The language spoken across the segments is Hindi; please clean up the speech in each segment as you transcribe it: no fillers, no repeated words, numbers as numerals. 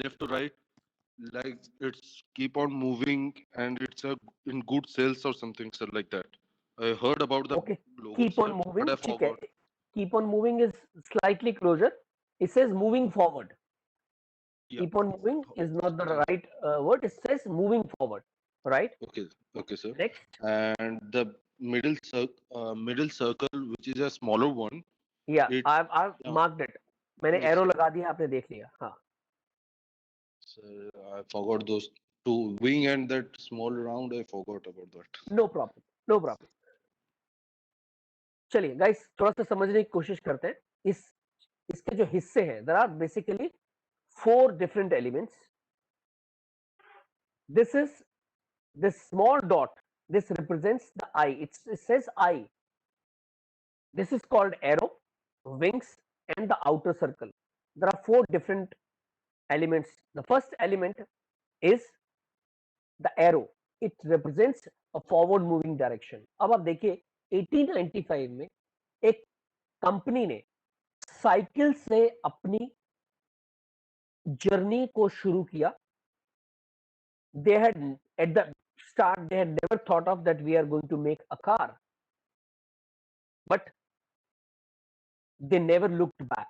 left to right, like it's keep on moving and it's a in good sales or something, sir, like that. I heard about the Okay, logo, keep on sir, but moving, I ठीक है, forgot. keep on moving is slightly closer, it says moving forward. Yeah. Keep on moving is not the Okay. right word, it says moving forward, right? Okay. Okay, sir. Next. And the middle circle, which is a smaller one, Yeah, it. I've marked it, मैंने Yes, arrow sir. लगा दिया, आपने देख लिया, हाँ. Sir, I forgot those two wing and that small round. I forgot about that. No problem, no problem. चलिए गाइस, थोड़ा सा समझने की कोशिश करते हैं. इसके जो हिस्से हैं, there are basically 4 different elements. This is this small dot, this represents the eye, it says eye. This is called arrow, wings, and the outer circle. There are 4 different elements. The first element is the arrow. It represents a forward moving direction. अब आप देखिए 1895 में एक कंपनी ने साइकिल से अपनी जर्नी को शुरू किया. They had at the start they had never thought of that we are going to make a car, but they never looked back.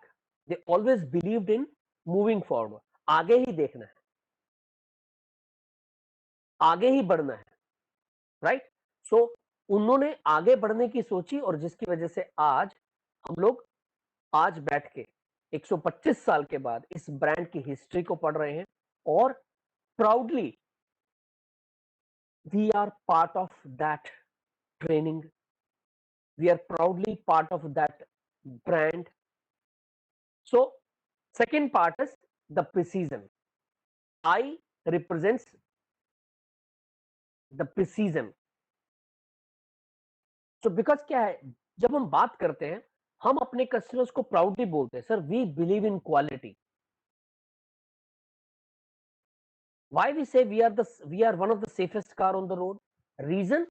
They always believed in moving forward. आगे ही देखना है, आगे ही बढ़ना है, राइट? सो उन्होंने आगे बढ़ने की सोची और जिसकी वजह से आज हम लोग आज बैठ के 125 साल के बाद इस ब्रांड की हिस्ट्री को पढ़ रहे हैं और proudly we are part of that training, we are proudly part of that brand. So second part is the precision. I represents the precision. So because क्या है, जब हम बात करते हैं हम अपने कस्टमर्स को प्राउडली बोलते हैं, sir we believe in quality. Why we say we are one of the safest car on the road? Reason,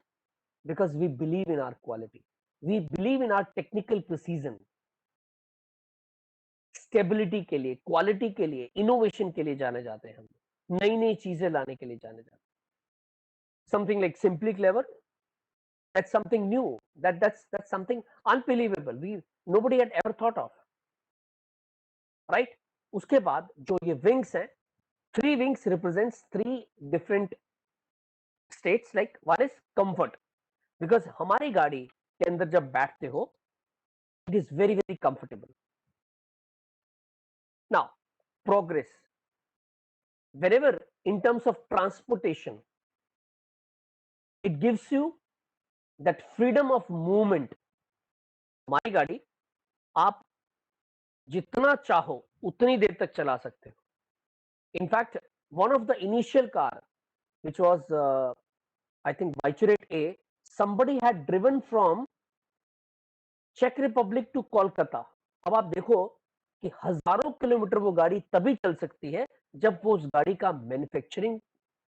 because we believe in our quality, we believe in our technical precision. Stability के लिए, क्वालिटी के लिए, इनोवेशन के लिए जाने जाते हैं हम, नई नई चीजें लाने के लिए जाने जाते हैं. Something like simply clever, that's something new, that's something unbelievable, we nobody had ever thought of, right? उसके बाद जो ये wings हैं, 3 wings represents 3 different states. Like one is comfort, because हमारी गाड़ी के अंदर जब बैठते हो it is very very comfortable. Now progress, whenever in terms of transportation, it gives you that freedom of movement. हमारी गाड़ी आप जितना चाहो उतनी देर तक चला सकते हो. In fact, one of the initial car, which was I think Viturate A, somebody had driven from Czech Republic to Kolkata. अब आप देखो कि हजारों किलोमीटर वो गाड़ी तभी चल सकती है जब वो उस गाड़ी का मैन्युफैक्चरिंग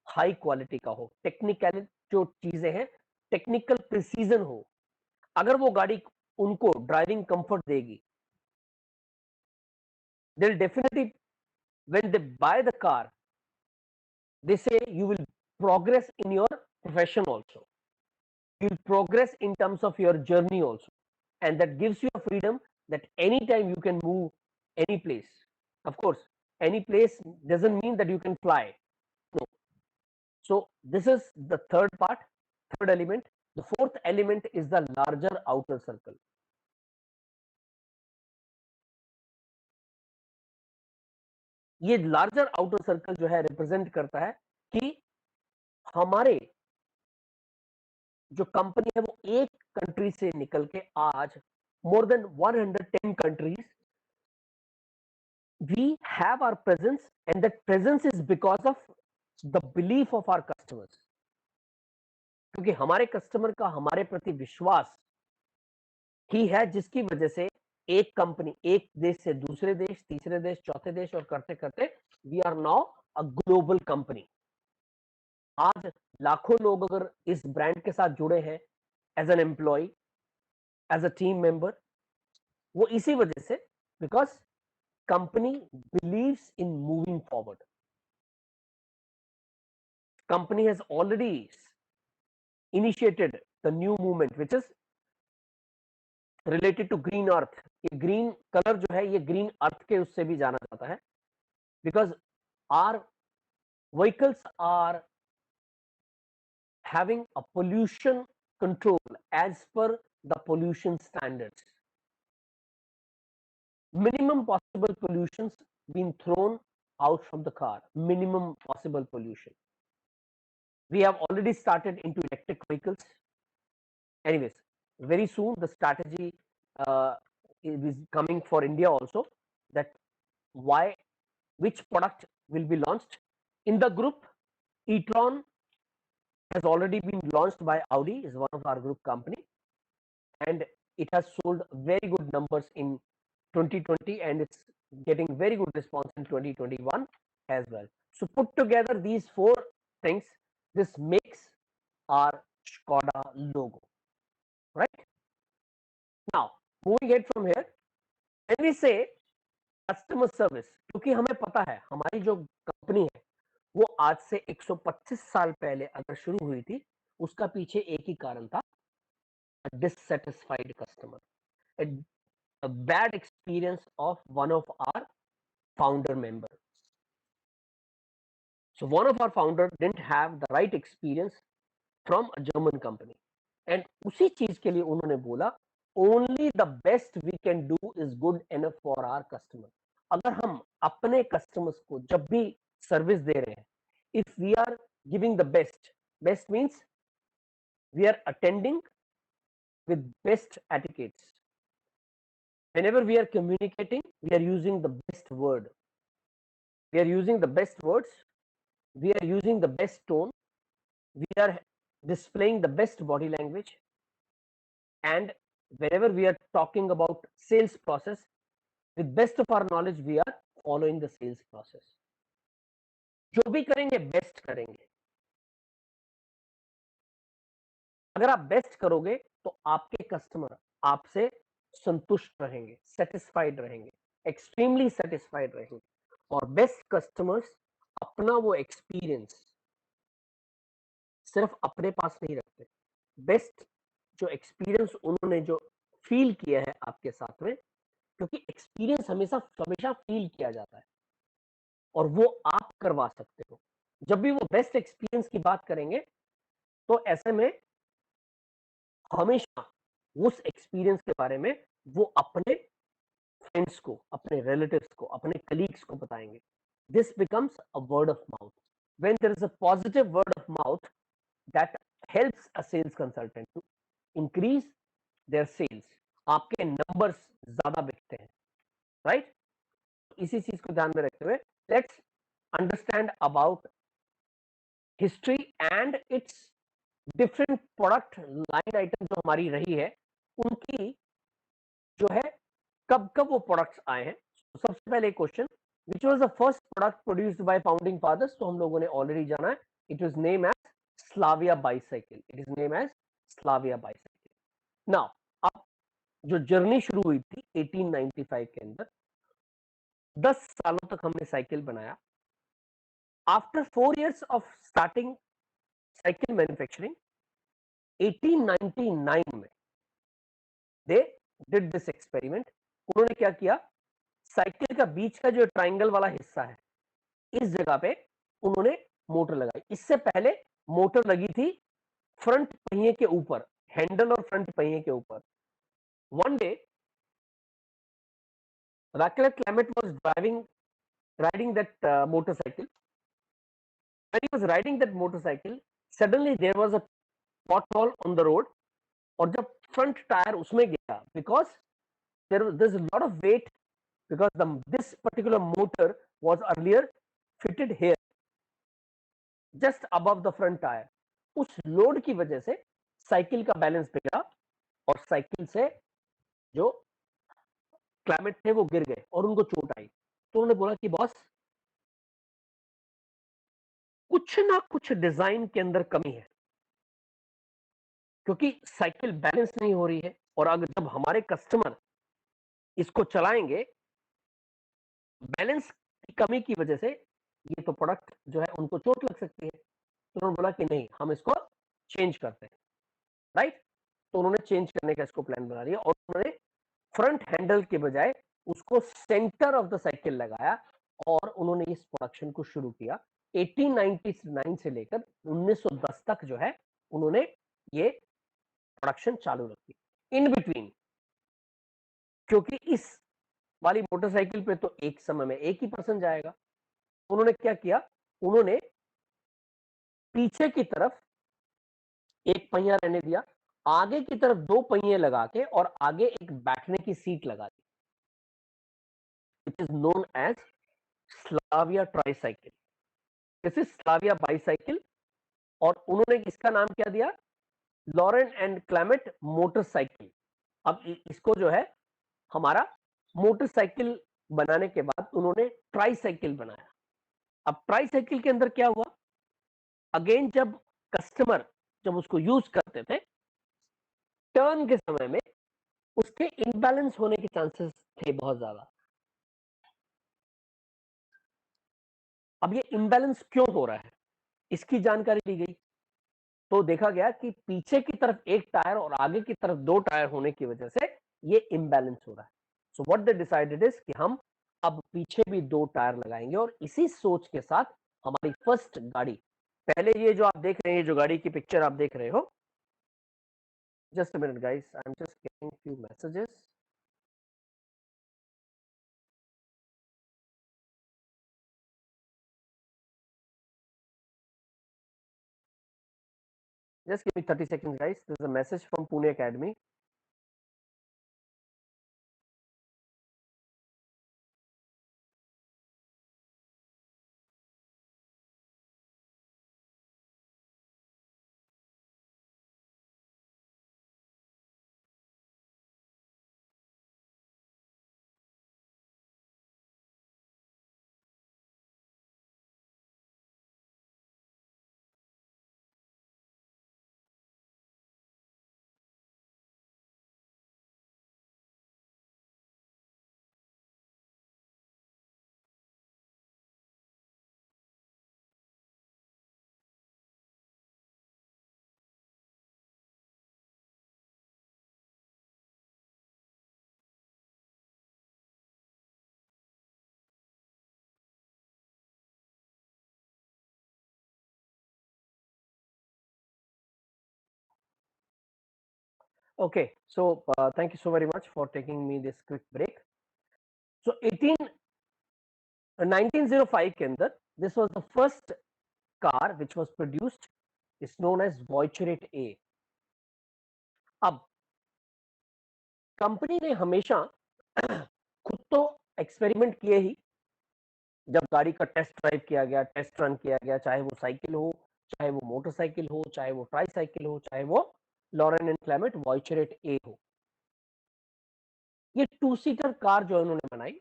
हाई क्वालिटी का हो, टेक्निकल जो चीजें हैं, टेक्निकल प्रिसीजन हो. अगर वो गाड़ी उनको ड्राइविंग कंफर्ट देगी, they'll definitely, when they buy the car, they say you will progress in your profession also, you'll progress in terms of your journey also, and that gives you a freedom that anytime you can move any place. Of course, any place doesn't mean that you can fly, no. So this is the third part, third element. The fourth element is the larger outer circle. ये लार्जर आउटर सर्कल जो है रिप्रेजेंट करता है कि हमारे जो कंपनी है वो एक कंट्री से निकल के आज more than 110 countries we have our presence, and that presence is because of the belief of our customers. क्योंकि हमारे कस्टमर का हमारे प्रति विश्वास ही है जिसकी वजह से एक कंपनी एक देश से दूसरे देश, तीसरे देश, चौथे देश और करते करते we are now a global company. आज लाखों लोग अगर इस ब्रांड के साथ जुड़े हैं as an employee, as a team member, वो इसी वजह से, because company believes in moving forward. company has already initiated the new movement which is related to green earth. ये green color जो है ये green earth के उससे भी जाना जाता है, because our vehicles are having a pollution control as per the pollution standards. Minimum possible pollutions being thrown out from the car, minimum possible pollution. We have already started into electric vehicles. Anyways, very soon the strategy is coming for India also, that which product will be launched. In the group, e-tron has already been launched by Audi, is one of our group company, and it has sold very good numbers in 2020 and it's getting very good response in 2021 as well. So put together these four things, this makes our Skoda logo, right? Now moving ahead from here, when we say customer service, क्योंकि हमें पता है हमारी जो कंपनी है वो आज से 125 साल पहले अगर शुरू हुई थी, उसका पीछे एक ही कारण था, dissatisfied customer, a bad experience of one of our founder members. So one of our founder didn't have the right experience from a German company, and उसी चीज के लिए उन्होंने बोला only the best we can do is good enough for our customer. अगर हम अपने customers को जब भी सर्विस दे रहे हैं, if we are giving the best means we are attending with best etiquettes. Whenever we are communicating, we are using the best word, we are using the best words, we are using the best tone, we are displaying the best body language, and whenever we are talking about sales process, with best of our knowledge we are following the sales process. जो भी करेंगे बेस्ट करेंगे. अगर आप बेस्ट करोगे तो आपके कस्टमर आपसे संतुष्ट रहेंगे, सेटिस्फाइड रहेंगे, एक्सट्रीमली सेटिस्फाइड रहेंगे. और बेस्ट कस्टमर्स अपना वो एक्सपीरियंस सिर्फ अपने पास नहीं रखते, बेस्ट जो एक्सपीरियंस उन्होंने जो फील किया है आपके साथ में, क्योंकि एक्सपीरियंस हमेशा हमेशा फील किया जाता है और वो आप करवा सकते हो. जब भी वो बेस्ट एक्सपीरियंस की बात करेंगे तो ऐसे में हमेशा उस एक्सपीरियंस के बारे में वो अपने फ्रेंड्स को, अपने रिलेटिव्स को, अपने कलीग्स को बताएंगे. This becomes a word of mouth. When there is a positive word of mouth, that helps a sales consultant to increase their sales. आपके नंबर्स ज्यादा बिकते हैं, राइट? इसी चीज को ध्यान में रखते हुए let's understand about history and it's different product line item जो हमारी रही है, उनकी जो है कब कब वो प्रोडक्ट्स आए हैं. सबसे पहले question, which was the first product produced by founding fathers, तो हम लोगों ने ऑलरेडी जाना है. It was name as Slavia bicycle. It is name as Slavia bicycle. Now अब जो जर्नी शुरू हुई थी 1895 के अंदर, 10 सालों तक हमने साइकिल बनाया. After 4 years of starting cycle manufacturing, 1899 में दे डिड दिस एक्सपेरिमेंट. उन्होंने क्या किया, साइकिल का बीच का जो ट्रायंगल वाला हिस्सा है, इस जगह पे उन्होंने मोटर लगाई. इससे पहले मोटर लगी थी फ्रंट पहिए के ऊपर, हैंडल और फ्रंट पहिए के ऊपर. One day Vaclav Clement was riding that motorcycle. When he was riding that motorcycle, suddenly there was a pothole on the road, और जब फ्रंट टायर उसमें गया, because there's a lot of weight, because this particular motor was earlier fitted here just above the front tire. उस लोड की वजह से साइकिल का बैलेंस बिगड़ा और साइकिल से जो क्लाइमेट थे वो गिर गए और उनको चोट आई. तो उन्होंने बोला कि बॉस, कुछ ना कुछ डिजाइन के अंदर कमी है, क्योंकि साइकिल बैलेंस नहीं हो रही है, और अगर जब हमारे कस्टमर इसको चलाएंगे बैलेंस की कमी की वजह से, ये तो प्रोडक्ट जो है उनको चोट लग सकती है. तो उन्होंने बोला कि नहीं, हम इसको चेंज करते हैं, राइट। तो उन्होंने चेंज करने का इसको प्लान बना लिया और उन्होंने फ्रंट हैंडल के बजाय उसको सेंटर ऑफ द साइकिल लगाया और उन्होंने इस प्रोडक्शन को शुरू किया। 1899 से लेकर 1910 तक जो है उन्होंने ये प्रोडक्शन चालू रखी। इन बिटवीन, क्योंकि इस वाली मोटरसाइकिल पे तो एक समय में एक ही पर्सन जाएगा, उन्होंने क्या किया, उन्होंने पीछे की तरफ एक पहिया रहने दिया, आगे की तरफ दो पहिए लगा के और आगे एक बैठने की सीट लगा दी, which is known as Slavia tricycle. This is Slavia bicycle और उन्होंने इसका नाम क्या दिया, लॉरेन एंड क्लेमेट मोटरसाइकिल। अब इसको जो है हमारा मोटरसाइकिल बनाने के बाद उन्होंने ट्राइसाइकिल बनाया। अब ट्राइसाइकिल के अंदर क्या हुआ, अगेन जब कस्टमर जब उसको यूज करते थे, टर्न के समय में उसके इम्बैलेंस होने के चांसेस थे बहुत ज्यादा। अब ये इम्बैलेंस क्यों हो रहा है, इसकी जानकारी ली गई, तो देखा गया कि पीछे की तरफ एक टायर और आगे की तरफ दो टायर होने की वजह से ये इम्बैलेंस हो रहा है। So what they decided is कि हम अब पीछे भी दो टायर लगाएंगे और इसी सोच के साथ हमारी फर्स्ट गाड़ी, पहले ये जो आप देख रहे हैं, जो गाड़ी की पिक्चर आप देख रहे हो, just a minute guys, I am just getting few messages. Just give me 30 seconds, guys. There's a message from Pune Academy. Okay, so thank you so very much for taking me this quick break. So 1905 के अंदर this was the first car which was produced, is known as Voiturate A. अब कंपनी ने हमेशा खुद तो एक्सपेरिमेंट किए ही, जब गाड़ी का टेस्ट ड्राइव किया गया, टेस्ट रन किया गया, चाहे वो साइकिल हो, चाहे वो मोटरसाइकिल हो, चाहे वो ट्राईसाइकिल हो, चाहे वो लॉरेन एंड क्लेमेट वॉइचरेट ए हो, ये टू सीटर कार जो उन्होंने बनाई।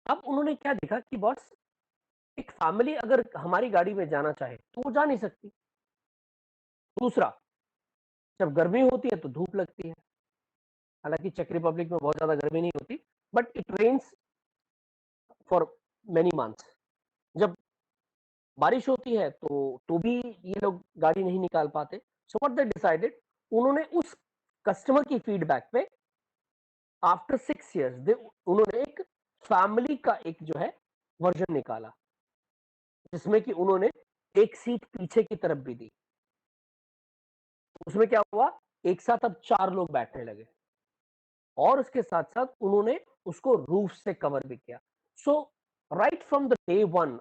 अब उन्होंने क्या देखा कि बॉस, एक फैमिली अगर हमारी गाड़ी में जाना चाहे तो वो जा नहीं सकती। दूसरा, जब गर्मी होती है तो धूप लगती है, हालांकि चेक रिपब्लिक में बहुत ज्यादा गर्मी नहीं होती, but it rains for many months. जब बारिश होती है तो भी ये लोग गाड़ी नहीं निकाल पाते। सो व्हाट दे डिसाइडेड, उन्होंने उस कस्टमर की फीडबैक पे आफ्टर 6 इयर्स उन्होंने एक फैमिली का एक जो है वर्जन निकाला, जिसमें कि उन्होंने एक सीट पीछे की तरफ भी दी। उसमें क्या हुआ, एक साथ अब 4 लोग बैठने लगे और उसके साथ साथ उन्होंने उसको रूफ से कवर भी किया। So right from the day one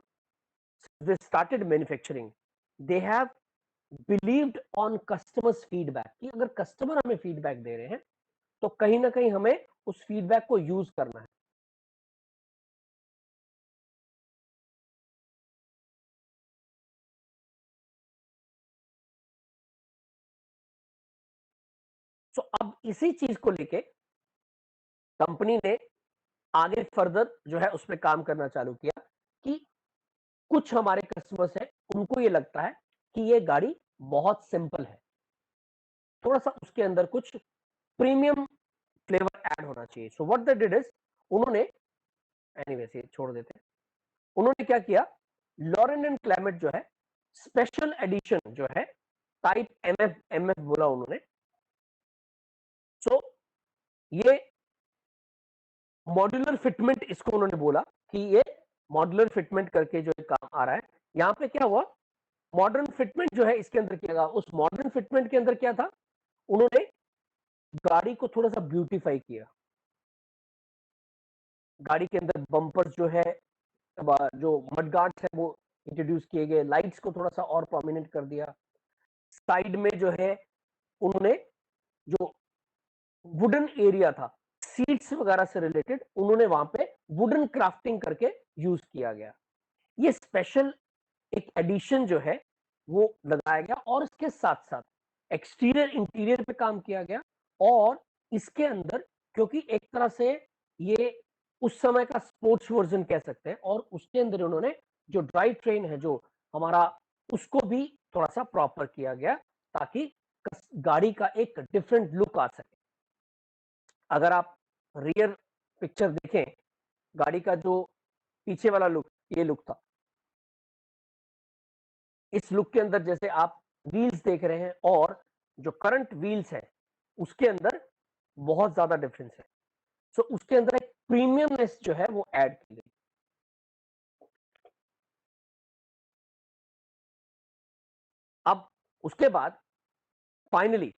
they started manufacturing, they have believed on customers feedback, कि अगर कस्टमर हमें फीडबैक दे रहे हैं तो कहीं ना कहीं हमें उस फीडबैक को यूज करना है। सो अब इसी चीज को लेके कंपनी ने आगे फर्दर जो है उस पर काम करना चालू किया कि कुछ हमारे कस्टमर्स हैं, उनको ये लगता है कि ये गाड़ी बहुत सिंपल है, थोड़ा सा उसके अंदर कुछ प्रीमियम फ्लेवर ऐड होना चाहिए। सो व्हाट दे डिड इज, उन्होंने, एनीवेज ये छोड़ देते हैं, उन्होंने क्या किया, लॉरेन एंड क्लेमेट जो है स्पेशल एडिशन जो है टाइप एमएफ बोला उन्होंने। सो ये मॉड्यूलर फिटमेंट इसको उन्होंने बोला कि ये मॉड्यूलर फिटमेंट करके जो काम आ रहा है। यहाँ पे क्या हुआ, मॉडर्न फिटमेंट जो है इसके अंदर किया गया। उस मॉडर्न फिटमेंट के अंदर क्या था, उन्होंने गाड़ी को थोड़ा सा ब्यूटीफाई किया। गाड़ी के अंदर बम्पर्स जो है, जो मडगार्ड्स है वो इंट्रोड्यूस किए गए, लाइट्स को थोड़ा सा और प्रोमिनेंट कर दिया। साइड में जो है उन्होंने जो वुडन एरिया था सीट्स वगैरह से रिलेटेड, उन्होंने वहां पे वुडन क्राफ्टिंग करके यूज किया गया। ये स्पेशल एक एडिशन जो है वो लगाया गया, और इसके साथ साथ एक्सटीरियर इंटीरियर पे काम किया गया। और इसके अंदर क्योंकि एक तरह से ये उस समय का स्पोर्ट्स वर्जन कह सकते हैं, और उसके अंदर उन्होंने जो ड्राइव ट्रेन है जो हमारा, उसको भी थोड़ा सा प्रॉपर किया गया ताकि गाड़ी का एक डिफरेंट लुक आ सके। अगर आप रियर पिक्चर देखें, गाड़ी का जो पीछे वाला लुक, ये लुक था। इस लुक के अंदर जैसे आप व्हील्स देख रहे हैं और जो करंट व्हील्स है उसके अंदर बहुत ज्यादा डिफरेंस है। सो उसके अंदर एक प्रीमियमनेस जो है वो ऐड की गई। अब उसके बाद finally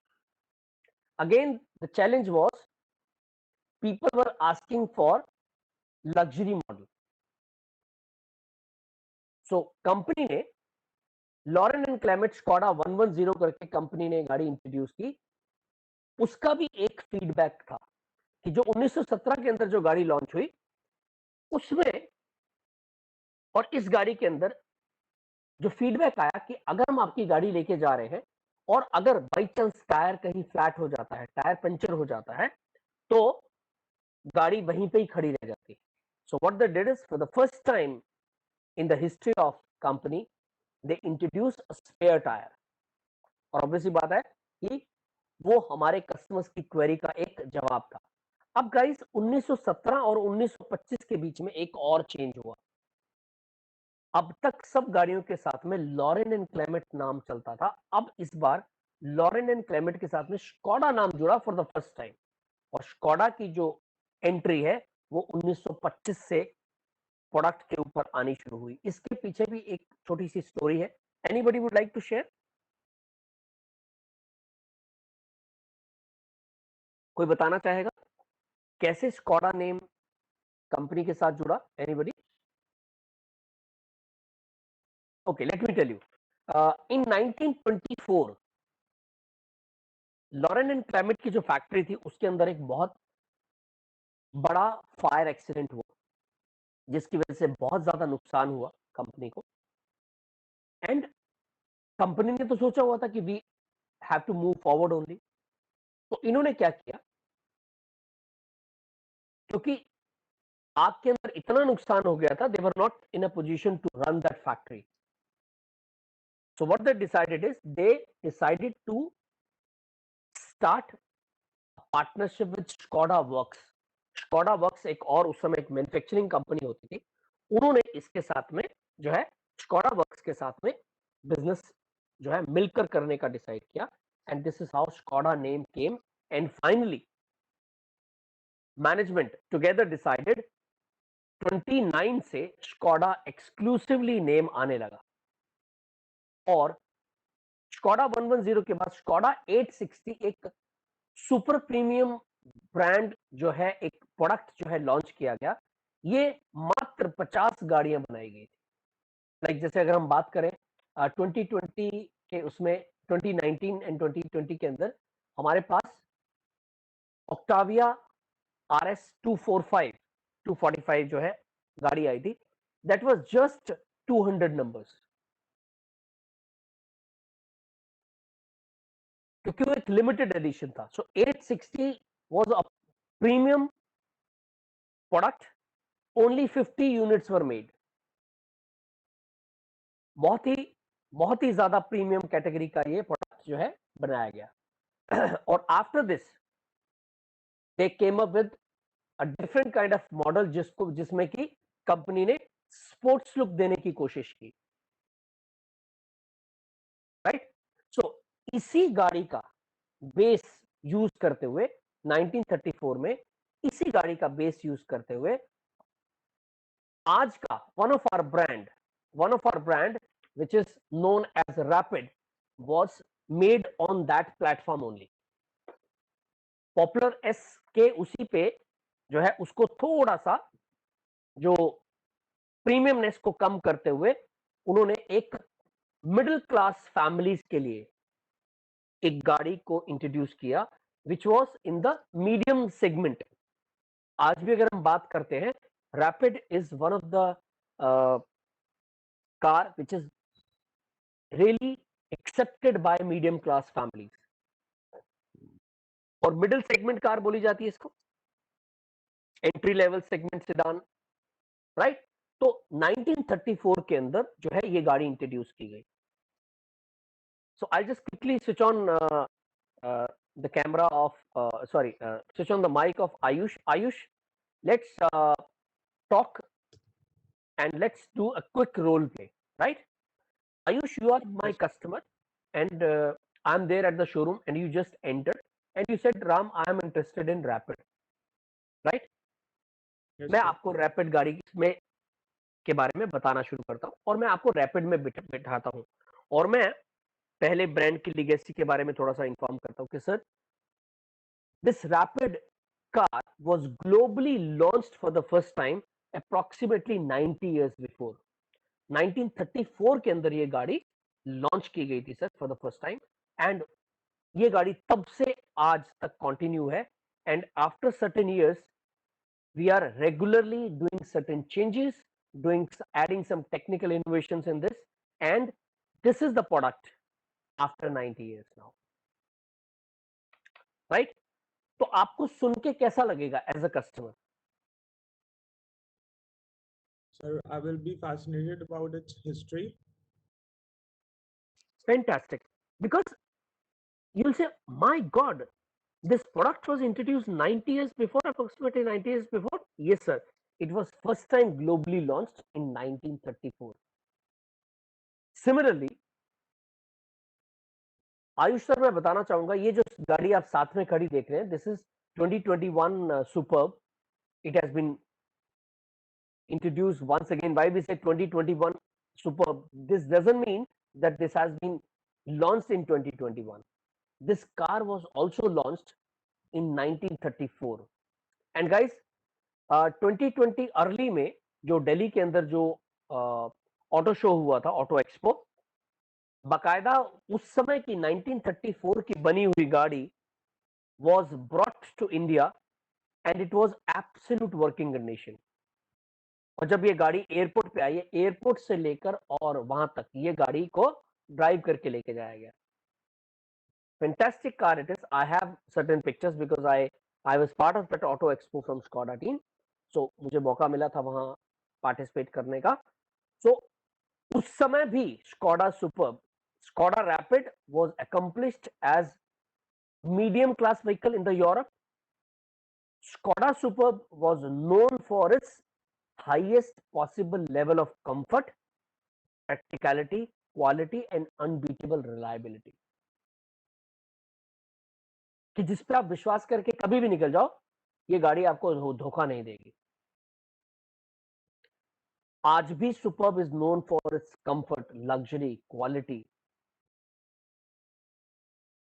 again the challenge was people were asking for luxury model. So company ने लॉरेन एंड क्लेमेट स्कॉडा 110 करके कंपनी ने गाड़ी इंट्रोड्यूस की। उसका भी एक फीडबैक था कि जो 1917 के अंदर जो गाड़ी लॉन्च हुई उसमें और इस गाड़ी के अंदर जो फीडबैक आया कि अगर हम आपकी गाड़ी लेके जा रहे हैं और अगर बाई चांस टायर कहीं फ्लैट हो जाता है, टायर पंचर हो जाता है, तो गाड़ी वहीं पे ही खड़ी रह जाती है। So what they did is for the first time in the history of company they introduce a spare tyre. और ऑब्वियसली बात है कि वो हमारे कस्टमर्स की क्वेरी का एक जवाब था। अब गाइस 1917 और 1925 के बीच में एक और चेंज हुआ। अब तक सब गाड़ियों के साथ में लॉरेन एंड क्लेमेट नाम चलता था। अब इस बार लॉरेन एंड क्लेमेट के साथ में स्कॉडा नाम जुड़ा फॉर द फर्स्ट टाइम। और स्कॉडा की जो एंट्री है वो 1925 से प्रोडक्ट के ऊपर आनी शुरू हुई। इसके पीछे भी एक छोटी सी स्टोरी है। Anybody would like to share? कोई बताना चाहेगा कैसे स्कॉडा नेम कंपनी के साथ जुड़ा? Anybody? Okay, let me tell you. In 1924 Laurin and Klement की जो फैक्ट्री थी उसके अंदर एक बहुत बड़ा फायर एक्सीडेंट हुआ, जिसकी वजह से बहुत ज्यादा नुकसान हुआ कंपनी को। एंड कंपनी ने तो सोचा हुआ था कि we have to move forward only. तो इन्होंने क्या किया, क्योंकि आग के अंदर इतना नुकसान हो गया था, they were not in a position to run that factory. So what they decided is they decided to start partnership with Skoda Works. Skoda Works एक और उस समय एक मैन्युफैक्चरिंग कंपनी होती थी, उन्होंने इसके साथ में जो है स्कॉडा वर्क्स के साथ में बिजनेस जो है मिलकर करने का डिसाइड किया। And this is how Skoda name came. And finally management together decided 29 से स्कॉडा एक्सक्लूसिवली नेम आने लगा। और स्कॉडा 110 के बाद स्कॉडा 860 एक सुपर प्रीमियम ब्रांड जो है, एक प्रोडक्ट जो है लॉन्च किया गया। ये मात्र 50 गाड़ियां बनाई गई थी। लाइक जैसे अगर हम बात करें 2020 के उसमें 2019 एंड 2020 के अंदर हमारे पास ऑक्टाविया RS 245 जो है गाड़ी आई थी, दैट वाज जस्ट 200 नंबर्स, क्योंकि वो एक लिमिटेड एडिशन था। सो 860 was a premium product, only 50 units were made. बहुत ही ज्यादा प्रीमियम कैटेगरी का ये प्रोडक्ट जो है बनाया गया। और after this they came up with a different kind of model, जिसमें कि कंपनी ने स्पोर्ट्स लुक देने की कोशिश की। इसी गाड़ी का बेस यूज करते हुए 1934 में इसी गाड़ी का बेस यूज करते हुए आज का one of our brand which is known as Rapid was made on that platform only. Popular S के उसी पे जो है उसको थोड़ा सा जो प्रीमियमनेस को कम करते हुए उन्होंने एक मिडिल क्लास फैमिलीज के लिए एक गाड़ी को इंट्रोड्यूस किया which was in the medium segment. आज भी अगर हम बात करते हैं rapid is one of the car which is really accepted by medium class families. और मिडिल सेगमेंट कार बोली जाती है इसको, entry level segment sedan, right. तो 1934 के अंदर जो है ये गाड़ी इंट्रोड्यूस की गई. So I just quickly switch on the camera of switch on the mic of Ayush. Let's talk and let's do a quick role play, right? Ayush, you are my Yes, customer and I'm there at the showroom and you just entered and you said, Ram, I am interested in Rapid, right? yes, मैं sir. आपको रैपिड गाड़ी में के बारे में बताना शुरू करता हूँ और मैं आपको रैपिड में बिठाता हूँ और मैं पहले ब्रांड की लीगेसी के बारे में थोड़ा सा इन्फॉर्म करता हूँ कि sir this rapid car was globally launched for the first time approximately 90 years before. 1934 के अंदर ये गाड़ी लॉन्च की गई थी sir for the first time and ये गाड़ी तब से आज तक कंटिन्यू है and after certain years we are regularly doing certain changes, adding some technical innovations in this, and this is the product after 90 years now, right? तो आपको सुन के कैसा लगेगा as a customer? Sir, I will be fascinated about its history. Fantastic, because you'll say, my God, this product was introduced 90 years before, approximately 90 years before. Yes, sir. It was first time globally launched in 1934. Similarly, Ayush sir मैं बताना चाहूंगा ये जो गाड़ी आप साथ में खड़ी देख रहे हैं this is 2021 superb. It has been introduced once again. Why we say 2021 superb? This doesn't mean that this has been launched in 2021. This car was also launched in 1934. And guys, 2020 early में जो दिल्ली के अंदर जो ऑटो शो हुआ था, ऑटो एक्सपो, बाकायदा उस समय की 1934 की बनी हुई गाड़ी was brought to India and it was absolute working condition. और जब ये गाड़ी एयरपोर्ट पे आई है, एयरपोर्ट से लेकर और वहां तक ये गाड़ी को ड्राइव करके लेके जाया गया. Fantastic car it is. I have certain pictures because I was part of that auto expo from Skoda team. So मुझे मौका मिला था वहां पार्टिसिपेट करने का. So उस समय भी Skoda Superb, Skoda Rapid was accomplished as medium class vehicle in the Europe. Skoda Superb was known for its highest possible level of comfort, practicality, quality and unbeatable reliability. कि जिस पे आप विश्वास करके कभी भी निकल जाओ ये गाड़ी आपको धोखा नहीं देगी. आज भी superb is known for its comfort, luxury, quality,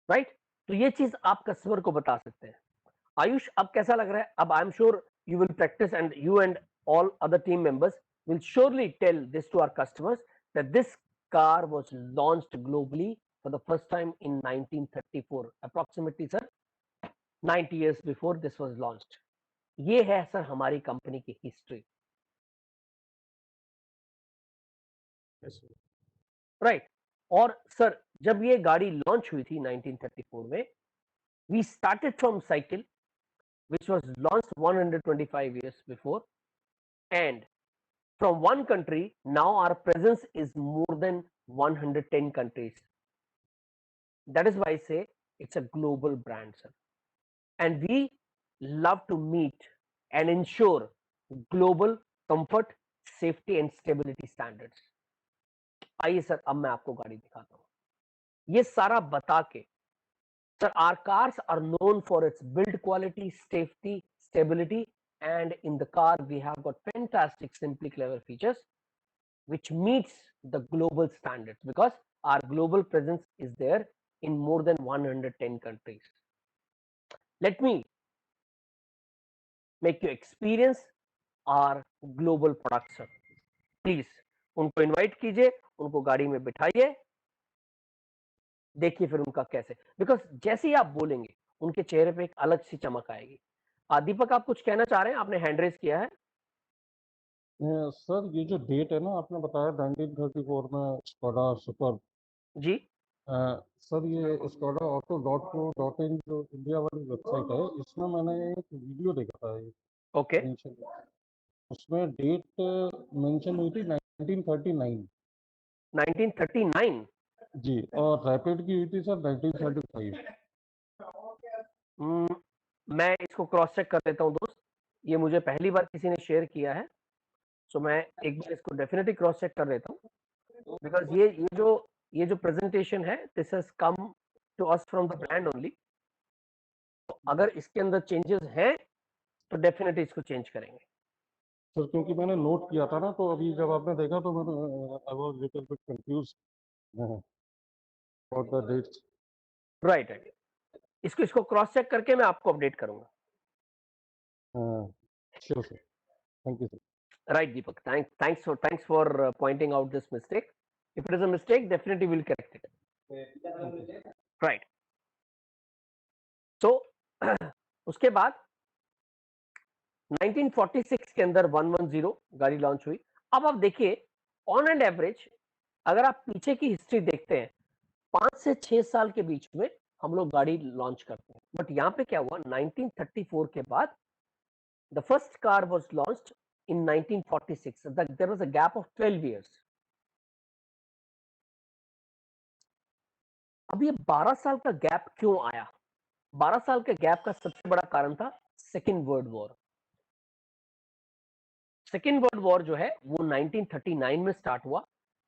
right. तो ये चीज आप कस्टमर को बता सकते हैं. आयुष अब कैसा लग रहा है? अब I am sure you will practice and you and all other team members will surely tell this to our customers that this car was launched globally for the first time in 1934, approximately sir 90 years before this was launched. ये है सर हमारी कंपनी की हिस्ट्री, Yes, sir. राइट. और सर जब ये गाड़ी लॉन्च हुई थी 1934 में, we started from cycle which was launched 125 years before, and from one country now our presence is more than 110 countries. That is why I say it's a global brand, sir, and we love to meet and ensure global comfort, safety and stability standards. आइए सर अब मैं आपको गाड़ी दिखाता हूँ. ये सारा बता के, sir, our cars are known for its build quality, safety, stability, and in the car we have got fantastic, simply clever features which meets the global standards because our global presence is there in more than 110 countries. Let me make you experience our global products, sir. Please, उनको invite कीजिए, उनको गाड़ी में बिठाइए, देखिए फिर उनका कैसे, बिकॉज जैसे ही आप बोलेंगे उनके चेहरे पे एक अलग सी चमक आएगी। दीपक, आप कुछ कहना चाह रहे हैं? आपने हैंड रेज किया है। सर ये जो डेट है ना आपने बताया 1934 में स्कोडा सुपर, जी सर ये स्कोडा ऑटो .co.in जो इंडिया वाली वेबसाइट है इसमें मैंने एक वीडियो देखा था ओके उसमें डेट मेंशन हुई थी 1939 1939। जी, और रैपिड की हुई थी सर 1935। मैं इसको क्रॉस चेक कर लेता हूं दोस्त, ये मुझे पहली बार किसी ने शेयर किया है, सो मैं एक बार इसको डेफिनेटली क्रॉस चेक कर लेता हूं बिकॉज ये जो प्रेजेंटेशन है this has come to us from the brand only. तो अगर इसके अंदर चेंजेस हैं तो डेफिनेटली इसको चेंज करेंगे। सर क्योंकि मैंने नोट किया था ना तो अभी जब आपने देखा तो मैंने I was little bit confuse about the dates. Right right, इसको क्रॉस चेक करके मैं आपको अपडेट करूंगा। Sure sir, thank you sir. Right, Deepak. Thanks for pointing out this mistake. If it is a mistake, definitely we'll correct it. Right. So उसके बाद 1946 के अंदर 110 गाड़ी लॉन्च हुई। अब आप देखिए ऑन एंड एवरेज अगर आप पीछे की हिस्ट्री देखते हैं 5 से 6 साल के बीच में हम लोग गाड़ी लॉन्च करते हैं, बट यहाँ पे क्या हुआ 1934 के बाद the first car was launched in 1946. There was a gap of 12 years. अब ये 12 साल का गैप क्यों आया? 12 साल के गैप का सबसे बड़ा कारण था Second World War. Second World War जो है वो 1939 में स्टार्ट हुआ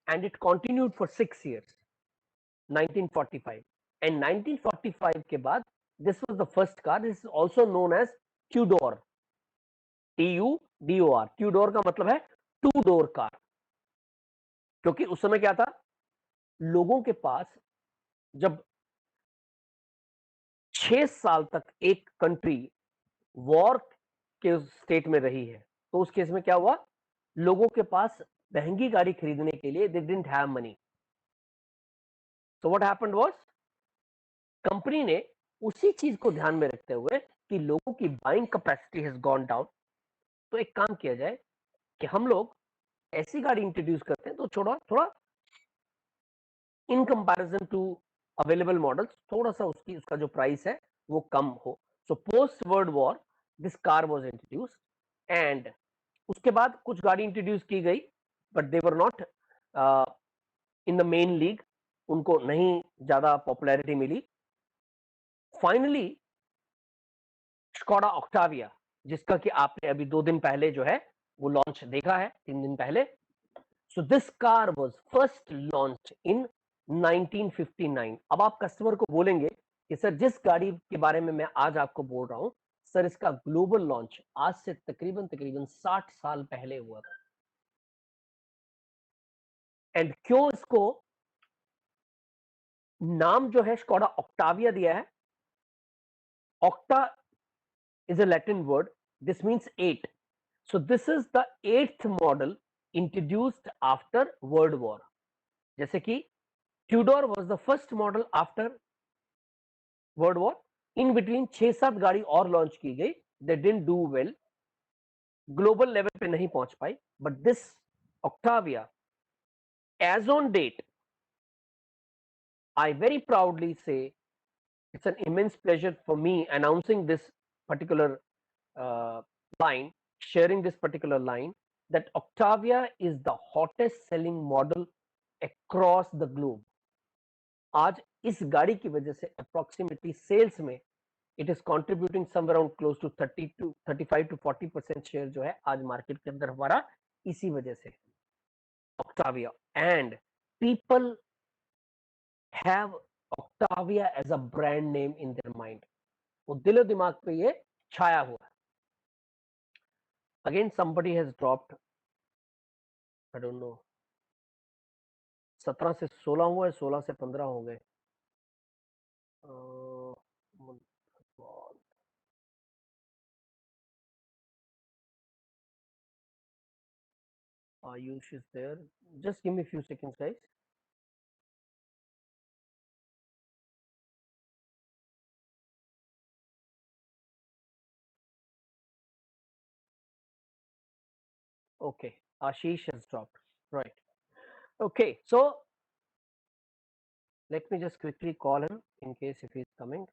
and it continued for 6 years 1945 and 1945 के बाद this was the first car, this is also known as Tudor, TUDOR। Tudor का मतलब है टू डोर कार, क्योंकि उस समय क्या था, लोगों के पास जब 6 साल तक एक कंट्री वॉर के स्टेट में रही है तो उस केस में क्या हुआ, लोगों के पास महंगी गाड़ी खरीदने के लिए they didn't have money. So what happened was company ने उसी चीज को ध्यान में रखते हुए कि लोगों की buying capacity has gone down, तो एक काम किया जाए कि हम लोग ऐसी गाड़ी इंट्रोड्यूस करते हैं तो थोड़ा थोड़ा in comparison to available models थोड़ा सा उसका जो प्राइस है वो कम हो। So post world war this car was introduced and उसके बाद कुछ गाड़ी इंट्रोड्यूस की गई but they were not in the main league, उनको नहीं ज्यादा पॉपुलैरिटी मिली। फाइनली स्कोडा ऑक्टाविया, जिसका कि आपने अभी 2 दिन पहले जो है वो लॉन्च देखा है, 3 दिन पहले। So this car was first launch in 1959। अब आप कस्टमर को बोलेंगे कि सर जिस गाड़ी के बारे में मैं आज आपको बोल रहा हूं सर इसका ग्लोबल लॉन्च आज से तकरीबन 60 साल पहले हुआ था। एंड क्यों इसको नाम जो है स्कोडा ऑक्टाविया दिया है, octa is a Latin word, this means 8, so this is the 8th model introduced after world war। जैसे कि Tudor was the first model after world war, in between 6-7 गाड़ी और लॉन्च की गई, they didn't do well, global level पे नहीं पहुंच पाई, but this Octavia as on date I very proudly say it's an immense pleasure for me announcing this particular line, sharing this particular line, that Octavia is the hottest selling model across the globe। आज इस गाड़ी की वजह से अप्रोक्सीमेटली सेल्स में it is contributing somewhere around close to 35 to 40% share जो है आज मार्केट के अंदर हमारा इसी वजह से Octavia. And people have Octavia as a brand name in their mind. वो दिलो दिमाग पे ये छाया हुआ है. Again somebody has dropped, I don't know, 17 से 16 हुआ है, 16 से 15 हो गए. Ayush is there. Just give me a few seconds, guys. Okay, Ashish has dropped. Right. Okay, so let me just quickly call him in case if he's coming.